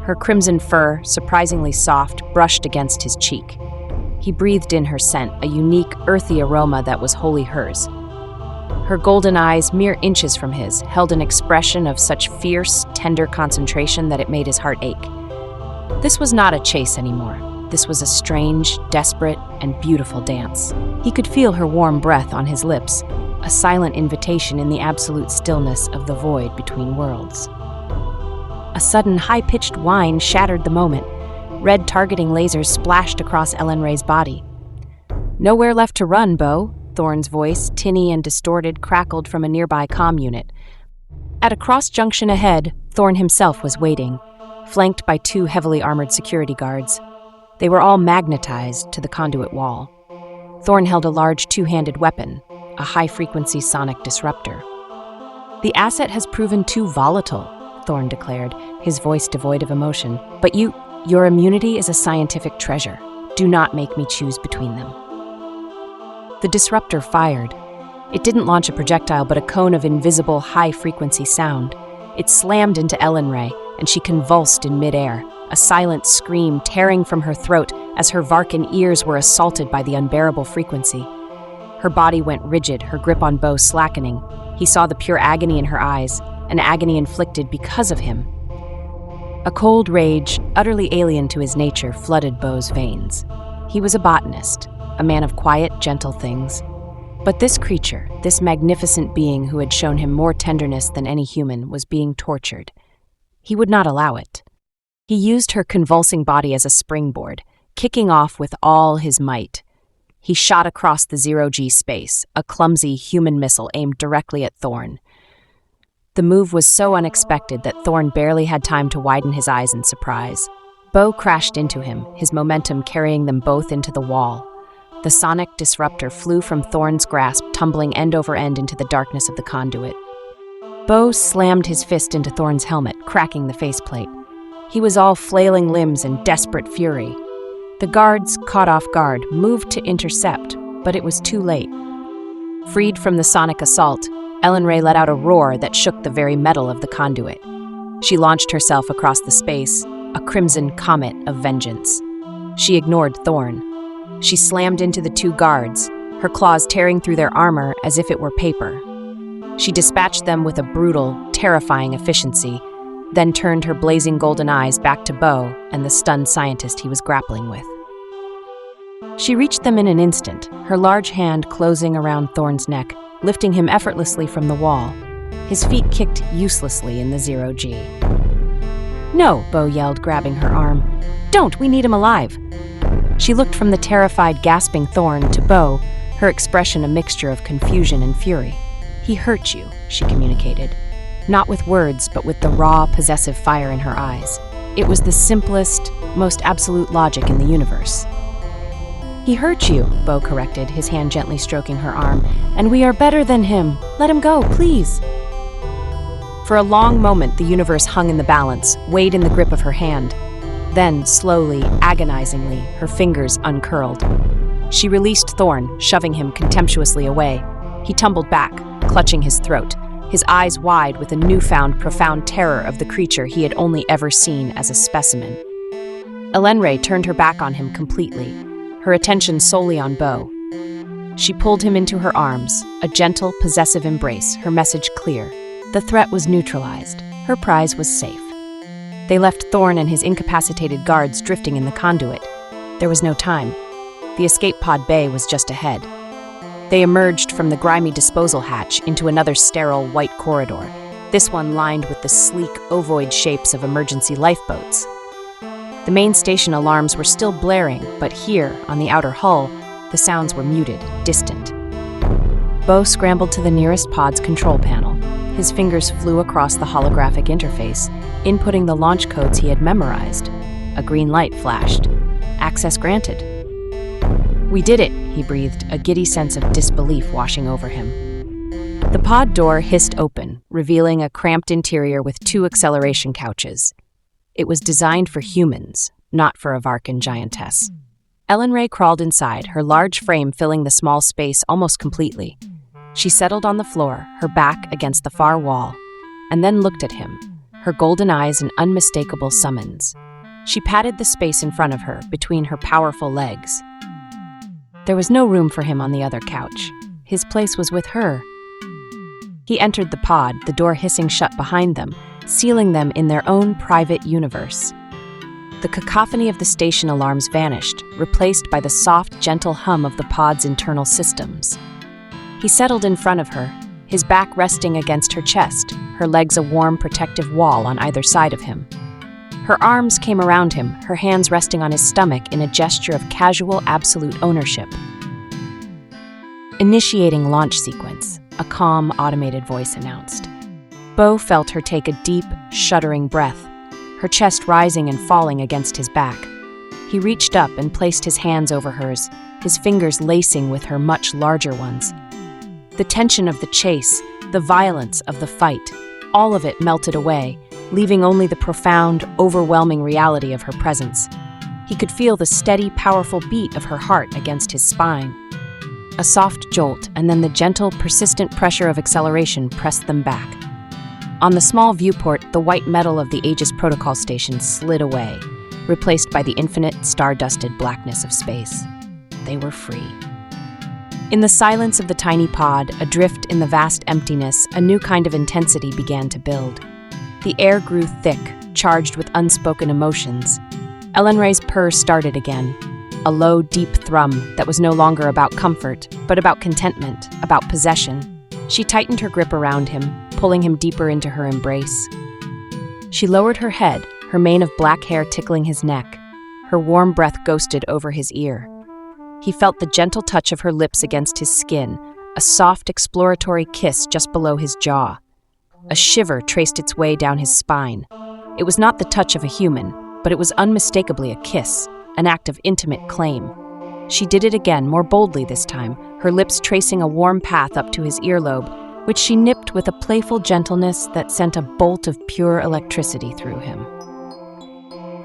Her crimson fur, surprisingly soft, brushed against his cheek. He breathed in her scent, a unique, earthy aroma that was wholly hers. Her golden eyes, mere inches from his, held an expression of such fierce, tender concentration that it made his heart ache. This was not a chase anymore. This was a strange, desperate, and beautiful dance. He could feel her warm breath on his lips, a silent invitation in the absolute stillness of the void between worlds. A sudden, high-pitched whine shattered the moment. Red targeting lasers splashed across Elenray's body. "Nowhere left to run, Bo," Thorne's voice, tinny and distorted, crackled from a nearby comm unit. At a cross-junction ahead, Thorne himself was waiting, flanked by 2 heavily armored security guards. They were all magnetized to the conduit wall. Thorne held a large 2-handed weapon, a high-frequency sonic disruptor. "The asset has proven too volatile," Thorne declared, his voice devoid of emotion. "But your immunity is a scientific treasure. Do not make me choose between them." The disruptor fired. It didn't launch a projectile, but a cone of invisible, high-frequency sound. It slammed into Elenray, and she convulsed in midair, a silent scream tearing from her throat as her Varkan ears were assaulted by the unbearable frequency. Her body went rigid, her grip on Bo slackening. He saw the pure agony in her eyes, an agony inflicted because of him. A cold rage, utterly alien to his nature, flooded Bo's veins. He was a botanist, a man of quiet, gentle things. But this creature, this magnificent being who had shown him more tenderness than any human, was being tortured. He would not allow it. He used her convulsing body as a springboard, kicking off with all his might. He shot across the zero-G space, a clumsy human missile aimed directly at Thorne. The move was so unexpected that Thorn barely had time to widen his eyes in surprise. Bo crashed into him, his momentum carrying them both into the wall. The sonic disruptor flew from Thorn's grasp, tumbling end over end into the darkness of the conduit. Bo slammed his fist into Thorn's helmet, cracking the faceplate. He was all flailing limbs and desperate fury. The guards, caught off guard, moved to intercept, but it was too late. Freed from the sonic assault, Ellen Ray let out a roar that shook the very metal of the conduit. She launched herself across the space, a crimson comet of vengeance. She ignored Thorn. She slammed into the two guards, her claws tearing through their armor as if it were paper. She dispatched them with a brutal, terrifying efficiency, then turned her blazing golden eyes back to Bo and the stunned scientist he was grappling with. She reached them in an instant, her large hand closing around Thorn's neck, lifting him effortlessly from the wall. His feet kicked uselessly in the zero-G. "No," Bo yelled, grabbing her arm. "Don't, we need him alive." She looked from the terrified, gasping Thorn to Bo, her expression a mixture of confusion and fury. "He hurt you," she communicated. Not with words, but with the raw, possessive fire in her eyes. It was the simplest, most absolute logic in the universe. "He hurt you," Bo corrected, his hand gently stroking her arm, "and we are better than him. Let him go, please." For a long moment, the universe hung in the balance, weighed in the grip of her hand. Then, slowly, agonizingly, her fingers uncurled. She released Thorn, shoving him contemptuously away. He tumbled back, clutching his throat, his eyes wide with a newfound, profound terror of the creature he had only ever seen as a specimen. Ellen Ray turned her back on him completely, her attention solely on Bo. She pulled him into her arms, a gentle, possessive embrace, her message clear. The threat was neutralized. Her prize was safe. They left Thorn and his incapacitated guards drifting in the conduit. There was no time. The escape pod bay was just ahead. They emerged from the grimy disposal hatch into another sterile white corridor, this one lined with the sleek, ovoid shapes of emergency lifeboats. The main station alarms were still blaring, but here, on the outer hull, the sounds were muted, distant. Bo scrambled to the nearest pod's control panel. His fingers flew across the holographic interface, inputting the launch codes he had memorized. A green light flashed. Access granted. "We did it," he breathed, a giddy sense of disbelief washing over him. The pod door hissed open, revealing a cramped interior with 2 acceleration couches. It was designed for humans, not for a Varkan giantess. Ellen Ray crawled inside, her large frame filling the small space almost completely. She settled on the floor, her back against the far wall, and then looked at him, her golden eyes an unmistakable summons. She patted the space in front of her, between her powerful legs. There was no room for him on the other couch. His place was with her. He entered the pod, the door hissing shut behind them, sealing them in their own private universe. The cacophony of the station alarms vanished, replaced by the soft, gentle hum of the pod's internal systems. He settled in front of her, his back resting against her chest, her legs a warm, protective wall on either side of him. Her arms came around him, her hands resting on his stomach in a gesture of casual, absolute ownership. "Initiating launch sequence," a calm, automated voice announced. Bo felt her take a deep, shuddering breath, her chest rising and falling against his back. He reached up and placed his hands over hers, his fingers lacing with her much larger ones. The tension of the chase, the violence of the fight, all of it melted away, leaving only the profound, overwhelming reality of her presence. He could feel the steady, powerful beat of her heart against his spine. A soft jolt, and then the gentle, persistent pressure of acceleration pressed them back. On the small viewport, the white metal of the Aegis protocol station slid away, replaced by the infinite, star-dusted blackness of space. They were free. In the silence of the tiny pod, adrift in the vast emptiness, a new kind of intensity began to build. The air grew thick, charged with unspoken emotions. Ellen Ray's purr started again, a low, deep thrum that was no longer about comfort, but about contentment, about possession. She tightened her grip around him, pulling him deeper into her embrace. She lowered her head, her mane of black hair tickling his neck. Her warm breath ghosted over his ear. He felt the gentle touch of her lips against his skin, a soft exploratory kiss just below his jaw. A shiver traced its way down his spine. It was not the touch of a human, but it was unmistakably a kiss, an act of intimate claim. She did it again, more boldly this time, her lips tracing a warm path up to his earlobe, which she nipped with a playful gentleness that sent a bolt of pure electricity through him.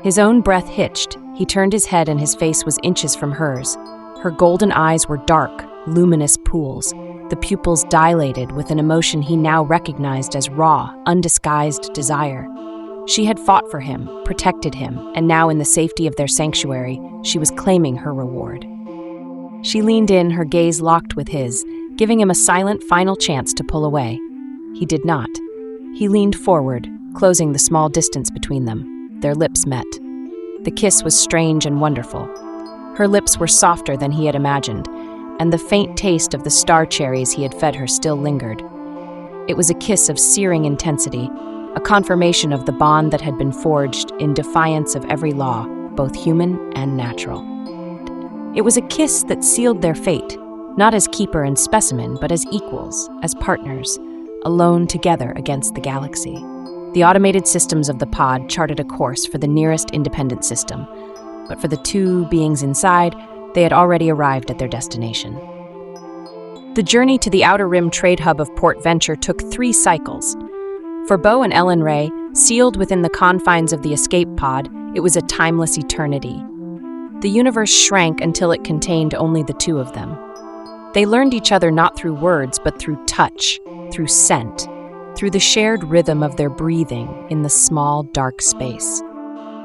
His own breath hitched. He turned his head and his face was inches from hers. Her golden eyes were dark, luminous pools, the pupils dilated with an emotion he now recognized as raw, undisguised desire. She had fought for him, protected him, and now in the safety of their sanctuary, she was claiming her reward. She leaned in, her gaze locked with his, giving him a silent final chance to pull away. He did not. He leaned forward, closing the small distance between them. Their lips met. The kiss was strange and wonderful. Her lips were softer than he had imagined, and the faint taste of the star cherries he had fed her still lingered. It was a kiss of searing intensity, a confirmation of the bond that had been forged in defiance of every law, both human and natural. It was a kiss that sealed their fate, not as keeper and specimen, but as equals, as partners, alone together against the galaxy. The automated systems of the pod charted a course for the nearest independent system, but for the two beings inside, they had already arrived at their destination. The journey to the Outer Rim trade hub of Port Venture took 3 cycles. For Bo and Ellen Ray, sealed within the confines of the escape pod, it was a timeless eternity. The universe shrank until it contained only the two of them. They learned each other not through words, but through touch, through scent, through the shared rhythm of their breathing in the small, dark space.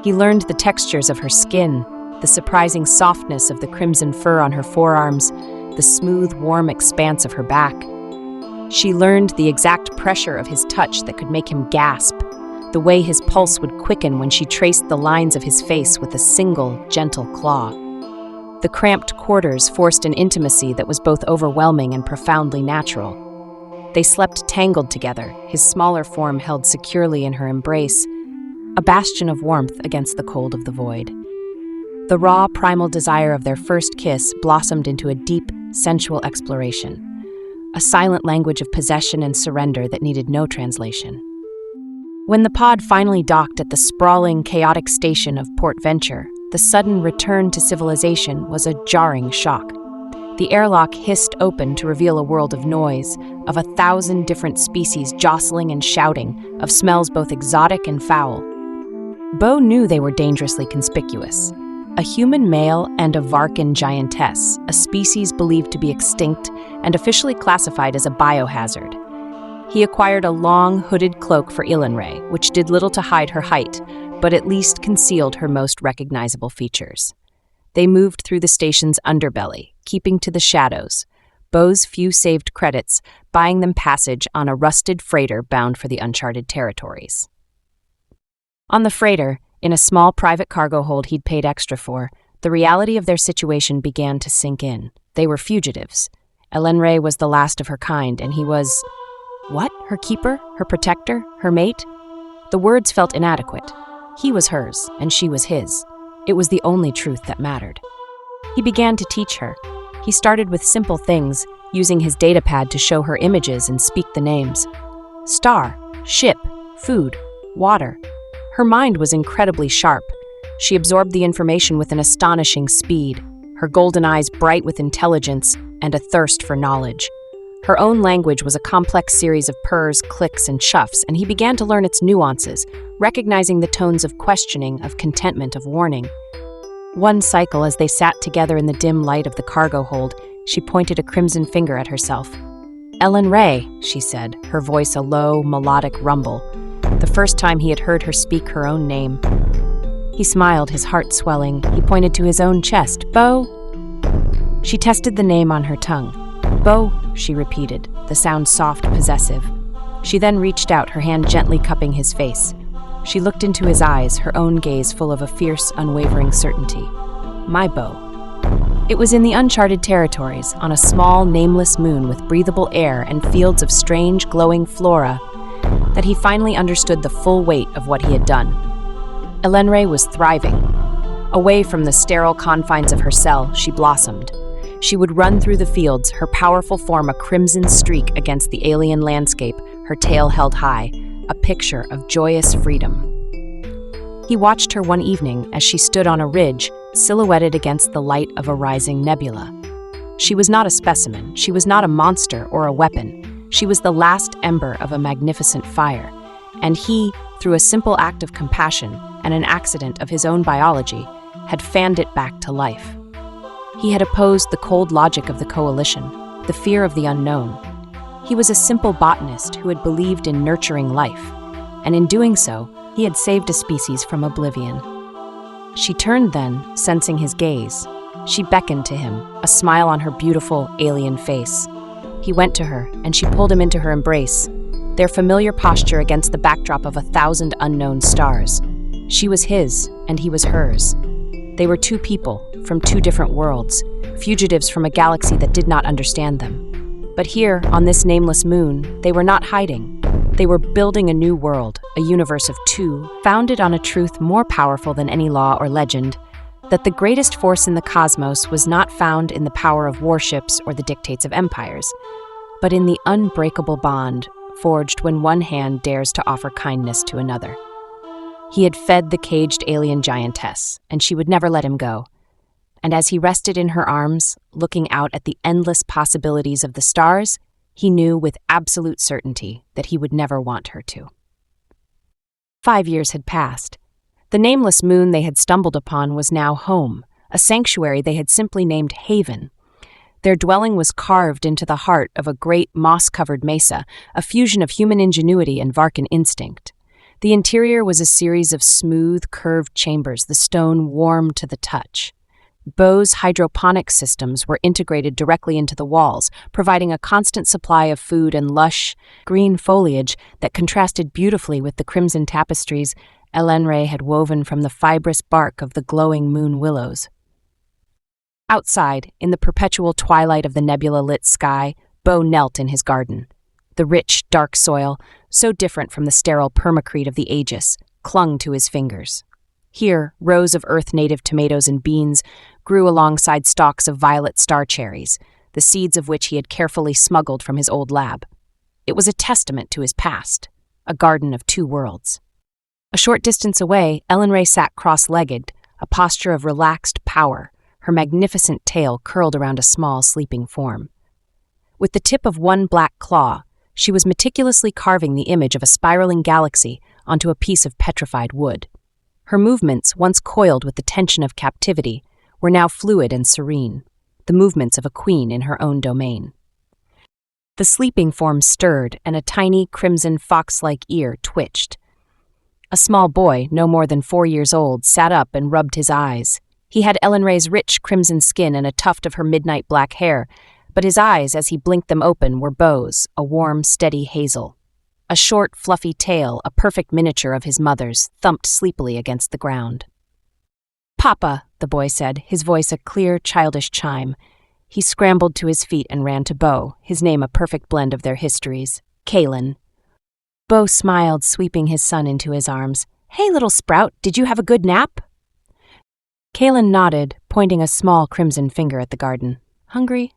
He learned the textures of her skin, the surprising softness of the crimson fur on her forearms, the smooth, warm expanse of her back. She learned the exact pressure of his touch that could make him gasp, the way his pulse would quicken when she traced the lines of his face with a single, gentle claw. The cramped quarters forced an intimacy that was both overwhelming and profoundly natural. They slept tangled together, his smaller form held securely in her embrace, a bastion of warmth against the cold of the void. The raw, primal desire of their first kiss blossomed into a deep, sensual exploration, a silent language of possession and surrender that needed no translation. When the pod finally docked at the sprawling, chaotic station of Port Venture, the sudden return to civilization was a jarring shock. The airlock hissed open to reveal a world of noise, of 1,000 different species jostling and shouting, of smells both exotic and foul. Bo knew they were dangerously conspicuous. A human male and a Varkan giantess, a species believed to be extinct and officially classified as a biohazard. He acquired a long, hooded cloak for Ellen Ray, which did little to hide her height, but at least concealed her most recognizable features. They moved through the station's underbelly, keeping to the shadows, Bo's few saved credits buying them passage on a rusted freighter bound for the uncharted territories. On the freighter, in a small private cargo hold he'd paid extra for, the reality of their situation began to sink in. They were fugitives. Ellen Ray was the last of her kind, and he was... what? Her keeper? Her protector? Her mate? The words felt inadequate. He was hers, and she was his. It was the only truth that mattered. He began to teach her. He started with simple things, using his datapad to show her images and speak the names. Star, ship, food, water. Her mind was incredibly sharp. She absorbed the information with an astonishing speed, her golden eyes bright with intelligence and a thirst for knowledge. Her own language was a complex series of purrs, clicks, and chuffs, and he began to learn its nuances, recognizing the tones of questioning, of contentment, of warning. One cycle, as they sat together in the dim light of the cargo hold, she pointed a crimson finger at herself. "Ellen Ray," she said, her voice a low, melodic rumble, the first time he had heard her speak her own name. He smiled, his heart swelling. He pointed to his own chest. "Bo?" She tested the name on her tongue. "Bo," she repeated, the sound soft, possessive. She then reached out, her hand gently cupping his face. She looked into his eyes, her own gaze full of a fierce, unwavering certainty. "My Bo." It was in the uncharted territories, on a small, nameless moon with breathable air and fields of strange, glowing flora, that he finally understood the full weight of what he had done. Ellen Ray was thriving. Away from the sterile confines of her cell, she blossomed. She would run through the fields, her powerful form a crimson streak against the alien landscape, her tail held high, a picture of joyous freedom. He watched her one evening as she stood on a ridge, silhouetted against the light of a rising nebula. She was not a specimen, she was not a monster or a weapon. She was the last ember of a magnificent fire, and he, through a simple act of compassion and an accident of his own biology, had fanned it back to life. He had opposed the cold logic of the coalition, the fear of the unknown. He was a simple botanist who had believed in nurturing life, and in doing so, he had saved a species from oblivion. She turned then, sensing his gaze. She beckoned to him, a smile on her beautiful, alien face. He went to her, and she pulled him into her embrace, their familiar posture against the backdrop of 1,000 unknown stars. She was his, and he was hers. They were two people, from two different worlds, fugitives from a galaxy that did not understand them. But here, on this nameless moon, they were not hiding. They were building a new world, a universe of two, founded on a truth more powerful than any law or legend, that the greatest force in the cosmos was not found in the power of warships or the dictates of empires, but in the unbreakable bond forged when one hand dares to offer kindness to another. He had fed the caged alien giantess, and she would never let him go. And as he rested in her arms, looking out at the endless possibilities of the stars, he knew with absolute certainty that he would never want her to. 5 years had passed. The nameless moon they had stumbled upon was now home, a sanctuary they had simply named Haven. Their dwelling was carved into the heart of a great moss-covered mesa, a fusion of human ingenuity and Varkan instinct. The interior was a series of smooth, curved chambers, the stone warm to the touch. Bow's hydroponic systems were integrated directly into the walls, providing a constant supply of food and lush, green foliage that contrasted beautifully with the crimson tapestries Elenre had woven from the fibrous bark of the glowing moon willows. Outside, in the perpetual twilight of the nebula-lit sky, Bow knelt in his garden. The rich, dark soil, so different from the sterile permacrete of the Aegis, clung to his fingers. Here, rows of Earth-native tomatoes and beans grew alongside stalks of violet star cherries, the seeds of which he had carefully smuggled from his old lab. It was a testament to his past, a garden of two worlds. A short distance away, Elenre sat cross-legged, a posture of relaxed power, her magnificent tail curled around a small, sleeping form. With the tip of one black claw, she was meticulously carving the image of a spiraling galaxy onto a piece of petrified wood. Her movements, once coiled with the tension of captivity, were now fluid and serene, the movements of a queen in her own domain. The sleeping form stirred, and a tiny, crimson fox-like ear twitched. A small boy, no more than 4 years old, sat up and rubbed his eyes. He had Elenre's rich crimson skin and a tuft of her midnight black hair, but his eyes, as he blinked them open, were Bow's, a warm, steady hazel. A short, fluffy tail, a perfect miniature of his mother's, thumped sleepily against the ground. "Papa," the boy said, his voice a clear, childish chime. He scrambled to his feet and ran to Bow, his name a perfect blend of their histories. Kalen. Bow smiled, sweeping his son into his arms. "Hey, little sprout, did you have a good nap?" Kalen nodded, pointing a small crimson finger at the garden. "Hungry?"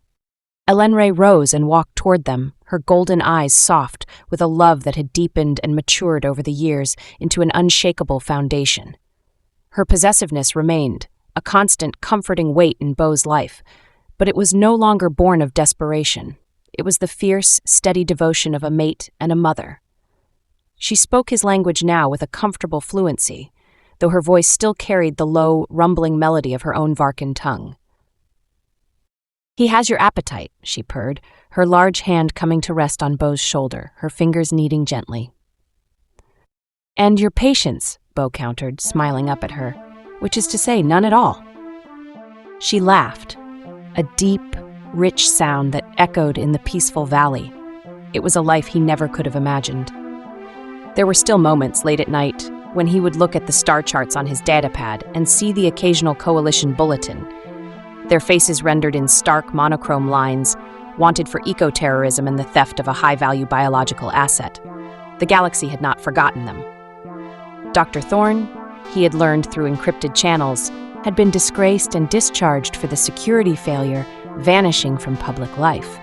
Elenre rose and walked toward them, her golden eyes soft with a love that had deepened and matured over the years into an unshakable foundation. Her possessiveness remained, a constant, comforting weight in Bow's life, but it was no longer born of desperation. It was the fierce, steady devotion of a mate and a mother. She spoke his language now with a comfortable fluency, though her voice still carried the low, rumbling melody of her own Varkan tongue. "He has your appetite," she purred, her large hand coming to rest on Bow's shoulder, her fingers kneading gently. "And your patience," Bow countered, smiling up at her, "which is to say, none at all." She laughed, a deep, rich sound that echoed in the peaceful valley. It was a life he never could have imagined. There were still moments late at night when he would look at the star charts on his datapad and see the occasional coalition bulletin, their faces rendered in stark monochrome lines, wanted for eco-terrorism and the theft of a high-value biological asset. The galaxy had not forgotten them. Dr. Thorne, he had learned through encrypted channels, had been disgraced and discharged for the security failure, vanishing from public life.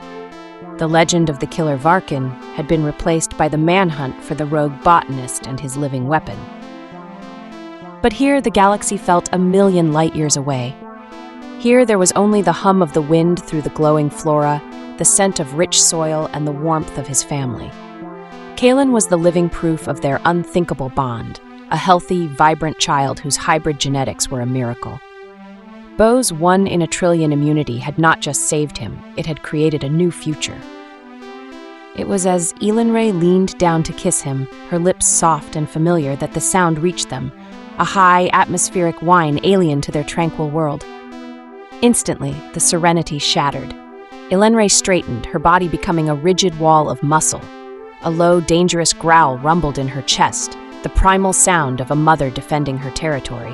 The legend of the killer Varkin had been replaced by the manhunt for the rogue botanist and his living weapon. But here the galaxy felt a million light-years away. Here there was only the hum of the wind through the glowing flora, the scent of rich soil, and the warmth of his family. Kalen was the living proof of their unthinkable bond, a healthy, vibrant child whose hybrid genetics were a miracle. Bo's 1 in a trillion immunity had not just saved him, it had created a new future. It was as Elanray leaned down to kiss him, her lips soft and familiar, that the sound reached them, a high, atmospheric whine alien to their tranquil world. Instantly, the serenity shattered. Elanray straightened, her body becoming a rigid wall of muscle. A low, dangerous growl rumbled in her chest, the primal sound of a mother defending her territory.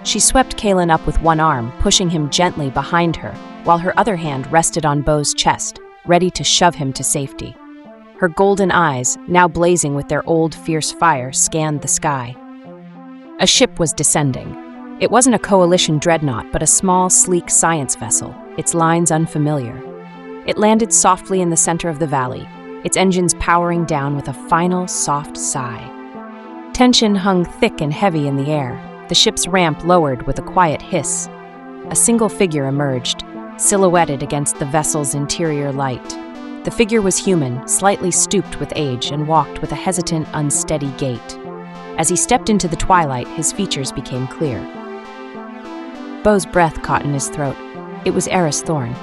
She swept Kalen up with one arm, pushing him gently behind her, while her other hand rested on Bo's chest, ready to shove him to safety. Her golden eyes, now blazing with their old fierce fire, scanned the sky. A ship was descending. It wasn't a coalition dreadnought, but a small, sleek science vessel, its lines unfamiliar. It landed softly in the center of the valley, its engines powering down with a final, soft sigh. Tension hung thick and heavy in the air. The ship's ramp lowered with a quiet hiss. A single figure emerged, silhouetted against the vessel's interior light. The figure was human, slightly stooped with age, and walked with a hesitant, unsteady gait. As he stepped into the twilight, his features became clear. Bo's breath caught in his throat. It was Eris Thorn.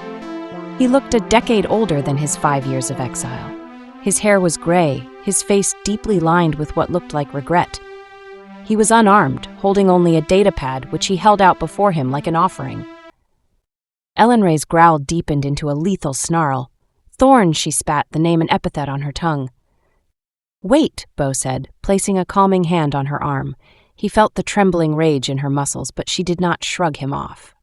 He looked a decade older than his 5 years of exile. His hair was gray, his face deeply lined with what looked like regret. He was unarmed, holding only a datapad which he held out before him like an offering. Elanray's growl deepened into a lethal snarl. "Thorn," she spat, the name and epithet on her tongue. "Wait," Bo said, placing a calming hand on her arm. He felt the trembling rage in her muscles, but she did not shrug him off.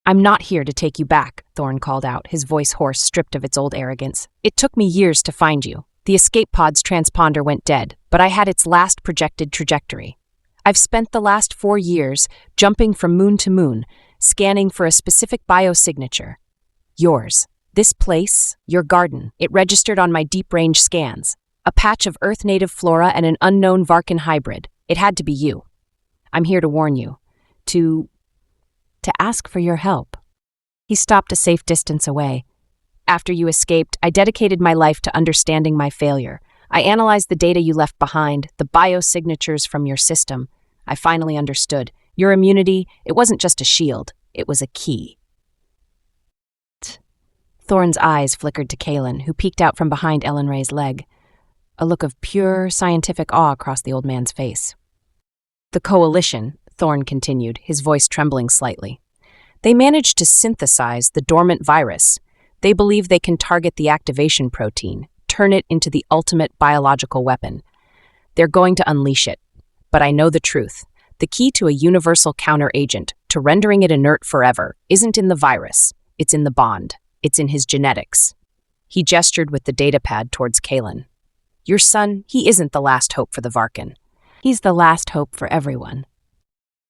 "I'm not here to take you back," Thorn called out, his voice hoarse, stripped of its old arrogance. "It took me years to find you. The escape pod's transponder went dead, but I had its last projected trajectory. I've spent the last 4 years jumping from moon to moon, scanning for a specific biosignature. Yours. This place, your garden, it registered on my deep-range scans. A patch of Earth-native flora and an unknown Varkin hybrid. It had to be you. I'm here to warn you. To ask for your help." He stopped a safe distance away. "After you escaped, I dedicated my life to understanding my failure. I analyzed the data you left behind, the biosignatures from your system. I finally understood. Your immunity, it wasn't just a shield, it was a key." Thorn's eyes flickered to Kalen, who peeked out from behind Elanray's leg. A look of pure, scientific awe crossed the old man's face. "The Coalition," Thorn continued, his voice trembling slightly. "They managed to synthesize the dormant virus. They believe they can target the activation protein, turn it into the ultimate biological weapon. They're going to unleash it. But I know the truth. The key to a universal counteragent, to rendering it inert forever, isn't in the virus. It's in the bond. It's in his genetics." He gestured with the datapad towards Kalen. "Your son, he isn't the last hope for the Varkin. He's the last hope for everyone."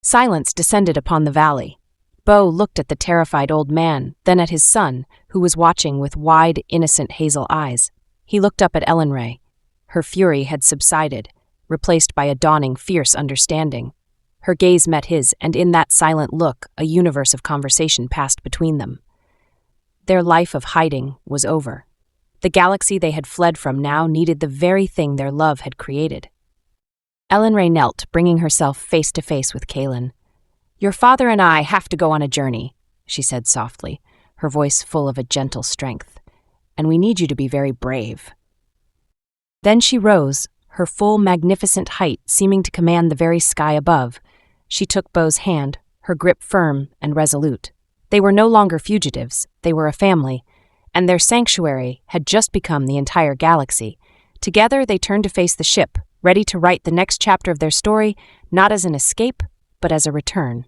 Silence descended upon the valley. Bo looked at the terrified old man, then at his son, who was watching with wide, innocent hazel eyes. He looked up at Elanray. Her fury had subsided, replaced by a dawning, fierce understanding. Her gaze met his, and in that silent look, a universe of conversation passed between them. Their life of hiding was over. The galaxy they had fled from now needed the very thing their love had created. Elanray knelt, bringing herself face to face with Kalen. "Your father and I have to go on a journey," she said softly, her voice full of a gentle strength. "And we need you to be very brave." Then she rose, her full, magnificent height seeming to command the very sky above. She took Bo's hand, her grip firm and resolute. They were no longer fugitives, they were a family, and their sanctuary had just become the entire galaxy. Together they turned to face the ship, ready to write the next chapter of their story, not as an escape, but as a return.